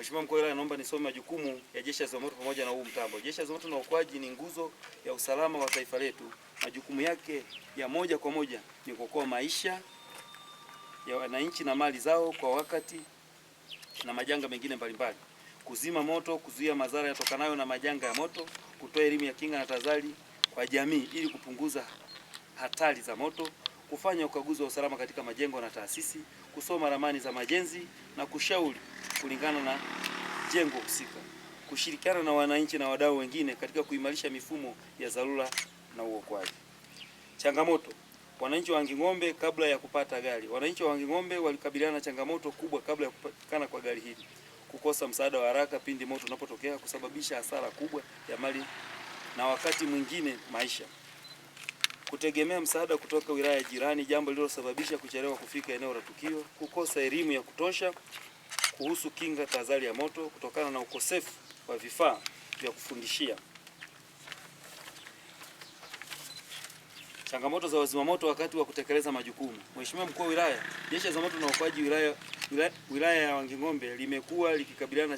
Mheshimiwa Mkuu wa Wilaya, naomba nisome majukumu ya Jeshi la Zimamoto pamoja na huu mtambo. Jeshi la Zimamoto na Uokoaji ni nguzo ya usalama wa taifa letu. Majukumu yake ya moja kwa moja ni kuokoa maisha ya wananchi na mali zao kwa wakati na majanga mengine mbalimbali, kuzima moto, kuzuia madhara yatokanayo na majanga ya moto, kutoa elimu ya kinga na tahadhari kwa jamii ili kupunguza hatari za moto, kufanya ukaguzi wa usalama katika majengo na taasisi, kusoma ramani za majenzi na kushauri kulingana na jengo husika, kushirikiana na wananchi na wadau wengine katika kuimarisha mifumo ya dharura na uokoaji. Changamoto. Wananchi wa Wanging'ombe kabla ya kupata gari. Wananchi wa Wanging'ombe walikabiliana na changamoto kubwa kabla ya kupatikana kwa gari hili: kukosa msaada wa haraka pindi moto unapotokea, kusababisha hasara kubwa ya mali na wakati mwingine maisha, kutegemea msaada kutoka wilaya jirani, jambo lililosababisha kuchelewa kufika eneo la tukio, kukosa elimu ya kutosha kuhusu kinga, tahadhari ya moto kutokana na ukosefu wa vifaa vya kufundishia. Changamoto za wazimamoto wakati wa kutekeleza majukumu. Mheshimiwa Mkuu wa Wilaya, Jeshi la Zimamoto na Uokoaji wilaya ya Wanging'ombe limekuwa likikabiliana na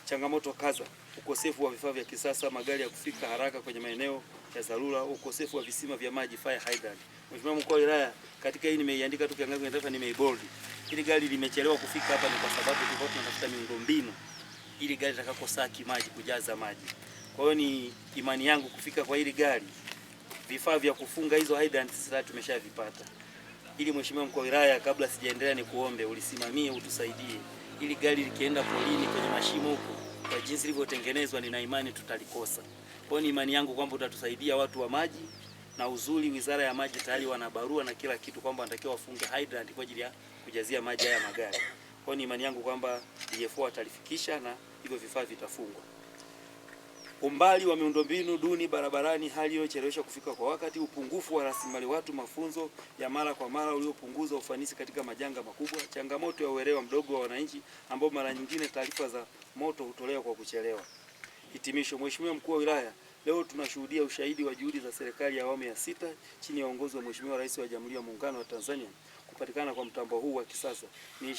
changamoto kadha: ukosefu wa vifaa vya kisasa, magari ya kufika haraka kwenye maeneo ya dharura, ukosefu wa visima vya maji, fire hydrant. Mheshimiwa Mkuu wa Wilaya, katika hii nimeiandika tu kiangazi kwenye taifa, nimeibold. Hili gari limechelewa kufika hapa ni kwa sababu tulikuwa tunatafuta miundombinu ili gari litakakosaki maji kujaza maji. Kwa hiyo ni imani yangu kufika kwa hili gari, vifaa vya kufunga hizo hydrant sasa tumeshavipata. Ili Mheshimiwa Mkuu wa Wilaya, kabla sijaendelea, ni kuombe ulisimamie, utusaidie ili gari likienda polini kwenye mashimo huko, kwa jinsi lilivyotengenezwa, nina imani tutalikosa. Kwa hiyo ni imani yangu kwamba utatusaidia watu wa maji, na uzuri Wizara ya Maji tayari wana barua na kila kitu kwamba wanatakiwa wafunge hydrant kwa ajili ya kujazia maji haya magari. Kwa hiyo ni imani yangu kwamba DFO atalifikisha na hivyo vifaa vitafungwa. Umbali wa miundombinu duni barabarani, hali iliyochelewesha kufika kwa wakati, upungufu wa rasilimali watu, mafunzo ya mara kwa mara uliopunguza ufanisi katika majanga makubwa, changamoto ya uelewa mdogo wa wananchi ambao mara nyingine taarifa za moto hutolewa kwa kuchelewa. Hitimisho. Mheshimiwa Mkuu wa Wilaya, leo tunashuhudia ushahidi wa juhudi za serikali ya awamu ya sita chini ya uongozi wa Mheshimiwa Rais wa Jamhuri ya Muungano wa Tanzania. Kupatikana kwa mtambo huu wa kisasa ni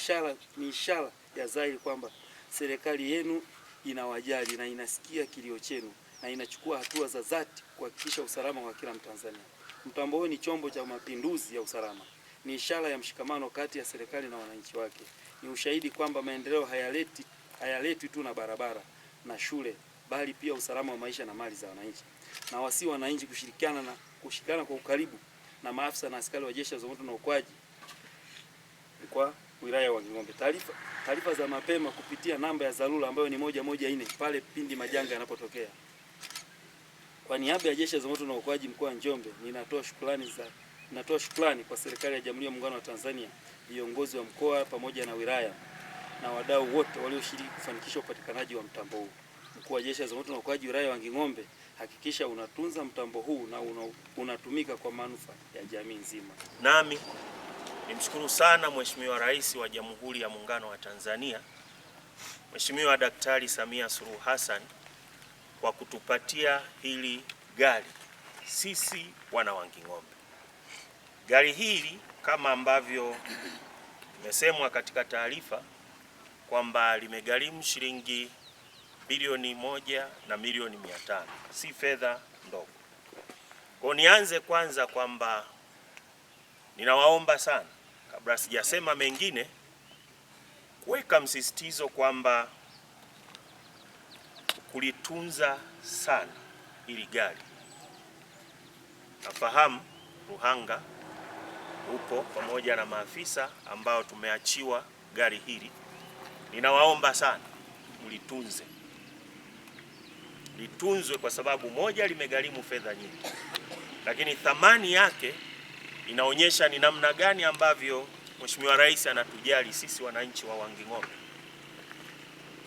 ishara ya dhahiri kwamba serikali yenu inawajali na inasikia kilio chenu na inachukua hatua za dhati kuhakikisha usalama wa kila Mtanzania. Mtambo huu ni chombo cha mapinduzi ya usalama, ni ishara ya mshikamano kati ya serikali na wananchi wake, ni ushahidi kwamba maendeleo hayaletwi tu na barabara na shule, bali pia usalama wa maisha na mali za wananchi. Na wasi wananchi kushirikiana kwa ukaribu na maafisa na askari wa Jeshi la Zimamoto na Uokoaji kwa wilaya ya Wanging'ombe. Taarifa za mapema kupitia namba ya dharura ambayo ni 114 pale pindi majanga yanapotokea. Kwa niaba ya Jeshi la Zimamoto na Uokoaji mkoa wa Njombe, ninatoa shukrani kwa serikali ya Jamhuri ya Muungano wa Tanzania, viongozi wa mkoa pamoja na wilaya na wadau wote walioshiriki kufanikisha upatikanaji wa mtambo huu. Mkuu wa Jeshi la Zimamoto na Uokoaji wilaya ya Wanging'ombe, hakikisha unatunza mtambo huu na unatumika kwa manufaa ya jamii nzima. Nami nimshukuru sana Mheshimiwa Rais wa Jamhuri ya Muungano wa Tanzania, Mheshimiwa Daktari Samia Suluhu Hassan kwa kutupatia hili gari sisi wana Wanging'ombe. Gari hili kama ambavyo imesemwa katika taarifa kwamba limegharimu shilingi bilioni 1 na milioni 500, si fedha ndogo. Kwa nianze kwanza kwamba ninawaomba sana, kabla sijasema mengine, kuweka msisitizo kwamba kulitunza sana hili gari. Nafahamu Ruhanga upo pamoja na maafisa ambao tumeachiwa gari hili. Ninawaomba sana litunzwe kwa sababu moja, limegharimu fedha nyingi, lakini thamani yake inaonyesha ni namna gani ambavyo Mheshimiwa Rais anatujali sisi wananchi wa Wanging'ombe.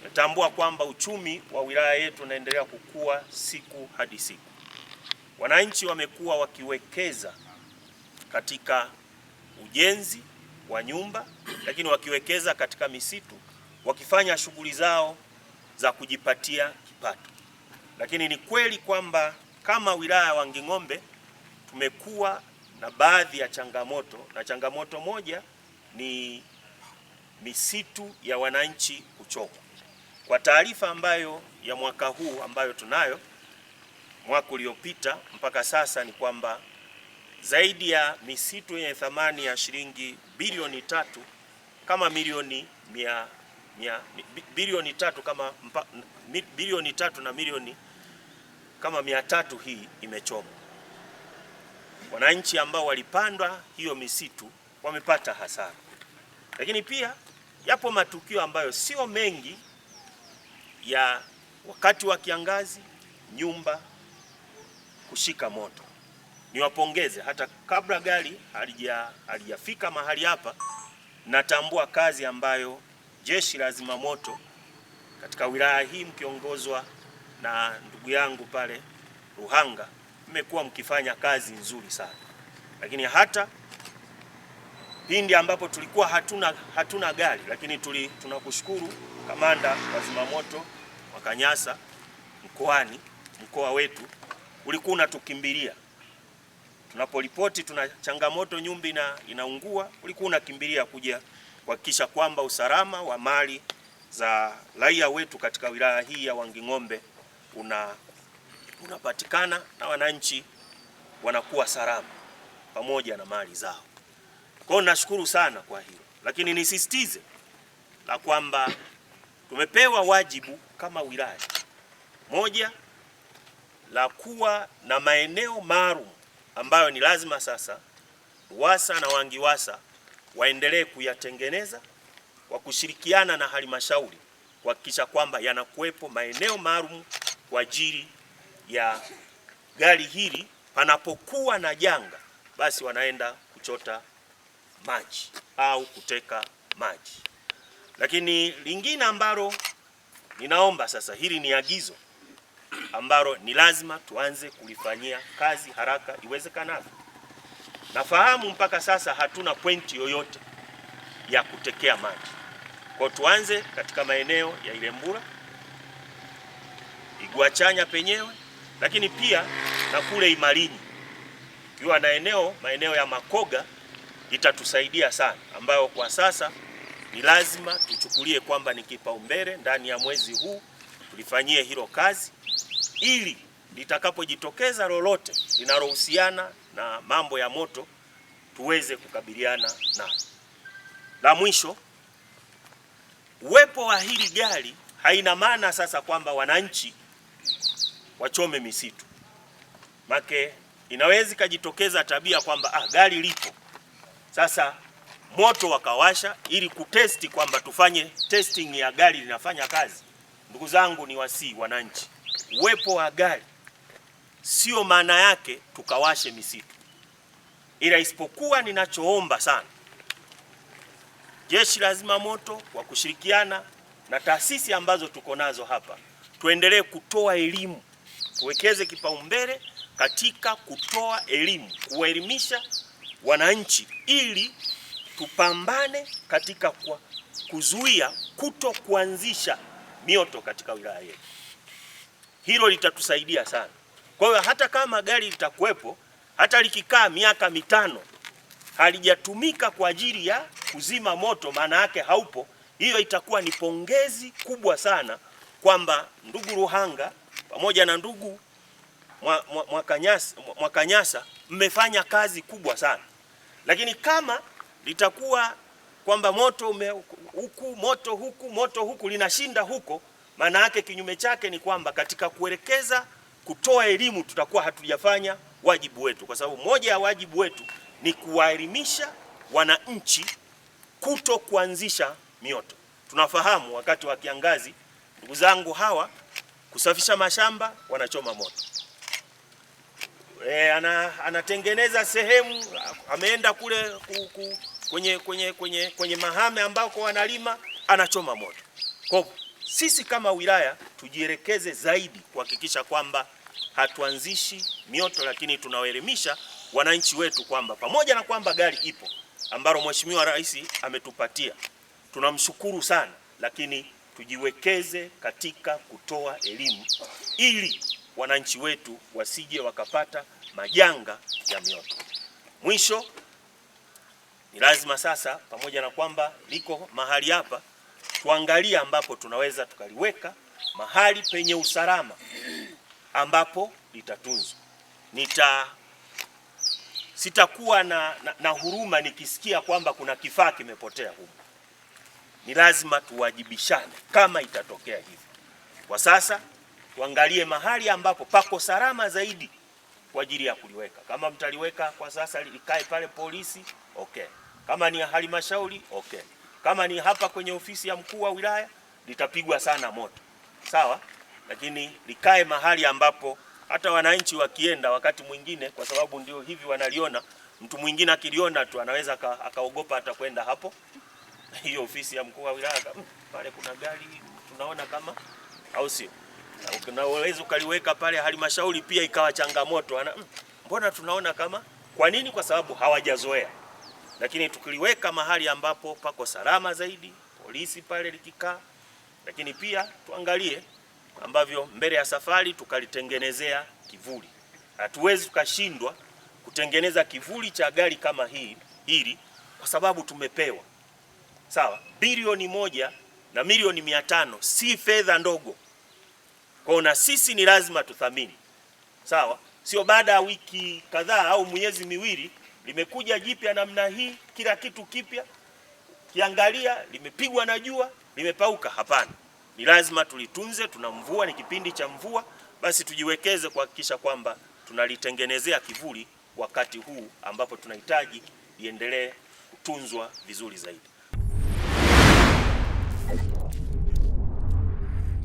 Natambua kwamba uchumi wa wilaya yetu unaendelea kukua siku hadi siku. Wananchi wamekuwa wakiwekeza katika ujenzi wa nyumba, lakini wakiwekeza katika misitu, wakifanya shughuli zao za kujipatia kipato. Lakini ni kweli kwamba kama wilaya ya Wanging'ombe tumekuwa na baadhi ya changamoto, na changamoto moja ni misitu ya wananchi kuchomwa. Kwa taarifa ambayo ya mwaka huu ambayo tunayo, mwaka uliopita mpaka sasa, ni kwamba zaidi ya misitu yenye thamani ya shilingi bilioni 3 kama milioni bilioni 3 na milioni kama 300 hii imechomwa. Wananchi ambao walipandwa hiyo misitu wamepata hasara, lakini pia yapo matukio ambayo sio mengi ya wakati wa kiangazi nyumba kushika moto. Niwapongeze, hata kabla gari halijafika mahali hapa, natambua kazi ambayo Jeshi la Zimamoto katika wilaya hii mkiongozwa na ndugu yangu pale Ruhanga mmekuwa mkifanya kazi nzuri sana. Lakini hata pindi ambapo tulikuwa hatuna gari, lakini tunakushukuru kamanda wa Zimamoto wa Kanyasa mkoa wetu ulikuwa unatukimbilia tunaporipoti tuna changamoto, nyumba inaungua, ulikuwa unakimbilia kuja kuhakikisha kwamba usalama wa mali za raia wetu katika wilaya hii ya Wanging'ombe unapatikana na wananchi wanakuwa salama pamoja na mali zao. Kwa hiyo nashukuru sana kwa hilo, lakini nisisitize la kwamba tumepewa wajibu kama wilaya moja la kuwa na maeneo maalum ambayo ni lazima sasa RUWASA na WANGIWASA waendelee kuyatengeneza kwa kushirikiana na halmashauri kuhakikisha kwamba yanakuwepo maeneo maalum kwa ajili ya gari hili panapokuwa na janga, basi wanaenda kuchota maji au kuteka maji. Lakini lingine ambalo ninaomba sasa, hili ni agizo ambalo ni lazima tuanze kulifanyia kazi haraka iwezekanavyo. Nafahamu mpaka sasa hatuna pointi yoyote ya kutekea maji. Kwa tuanze katika maeneo ya Ilembula, Iguachanya penyewe, lakini pia na kule Imalinyi. Kiwa na maeneo ya Makoga itatusaidia sana, ambayo kwa sasa ni lazima tuchukulie kwamba ni kipaumbele ndani ya mwezi huu tulifanyie hilo kazi, ili litakapojitokeza lolote linalohusiana na mambo ya moto tuweze kukabiliana nalo. La mwisho, uwepo wa hili gari haina maana sasa kwamba wananchi wachome misitu. Make inaweza kujitokeza tabia kwamba gari lipo sasa moto wakawasha ili kutesti kwamba tufanye testing ya gari linafanya kazi. Ndugu zangu, ni wasii wananchi, uwepo wa gari sio maana yake tukawashe misitu, ila isipokuwa ninachoomba sana Jeshi la Zimamoto kwa kushirikiana na taasisi ambazo tuko nazo hapa, tuendelee kutoa elimu, tuwekeze kipaumbele katika kutoa elimu, kuwaelimisha wananchi ili tupambane katika kuzuia kuanzisha mioto katika wilaya yetu. Hilo litatusaidia sana. Kwa hiyo hata kama gari litakuwepo, hata likikaa miaka 5 halijatumika kwa ajili ya kuzima moto, maana yake haupo, hiyo itakuwa ni pongezi kubwa sana kwamba ndugu Ruhanga pamoja na ndugu Mwakanyasa mmefanya kazi kubwa sana. Lakini kama litakuwa kwamba moto huku moto huku linashinda huko, maana yake kinyume chake ni kwamba katika kuelekeza kutoa elimu tutakuwa hatujafanya wajibu wetu, kwa sababu moja ya wajibu wetu ni kuwaelimisha wananchi kuanzisha mioto. Tunafahamu wakati wa kiangazi, ndugu zangu hawa kusafisha mashamba wanachoma moto. Anatengeneza sehemu, ameenda kule kwenye mahame ambako wanalima, anachoma moto. Kwa sisi kama wilaya tujielekeze zaidi kuhakikisha kwamba hatuanzishi mioto, lakini tunawaelimisha wananchi wetu kwamba pamoja na kwamba gari ipo ambalo Mheshimiwa Rais ametupatia, tunamshukuru sana, lakini tujiwekeze katika kutoa elimu ili wananchi wetu wasije wakapata majanga ya mioto. Mwisho, ni lazima sasa, pamoja na kwamba liko mahali hapa, tuangalie ambapo tunaweza tukaliweka mahali penye usalama ambapo litatunzwa. Sitakuwa na huruma nikisikia kwamba kuna kifaa kimepotea huko. Ni lazima tuwajibishane kama itatokea hivyo. Kwa sasa tuangalie mahali ambapo pako salama zaidi kwa ajili ya kuliweka. Kama mtaliweka kwa sasa likae pale polisi, okay. Kama ni halmashauri, okay. Kama ni hapa kwenye ofisi ya mkuu wa wilaya, litapigwa sana moto. Sawa? Lakini likae mahali ambapo hata wananchi wakienda wakati mwingine, kwa sababu ndio hivi wanaliona, mtu mwingine akiliona tu anaweza akaogopa hata kwenda hapo hiyo ofisi ya mkuu wa wilaya, pale kuna gari tunaona kama, au sio? Unaweza ukaliweka pale halmashauri pia ikawa changamoto, mbona tunaona kama. Kwa nini? Kwa sababu hawajazoea. Lakini tukiliweka mahali ambapo pako salama zaidi, polisi pale likikaa, lakini pia tuangalie ambavyo mbele ya safari tukalitengenezea kivuli. Hatuwezi tukashindwa kutengeneza kivuli cha gari kama hili kwa sababu tumepewa. Sawa, bilioni 1 na milioni 500 si fedha ndogo. Kwa na sisi ni lazima tuthamini. Sawa, sio baada ya wiki kadhaa au miezi miwili limekuja jipya namna hii, kila kitu kipya, kiangalia limepigwa na jua, limepauka. Hapana. Ni lazima tulitunze. Tuna mvua, ni kipindi cha mvua, basi tujiwekeze kuhakikisha kwamba tunalitengenezea kivuli wakati huu ambapo tunahitaji liendelee kutunzwa vizuri zaidi.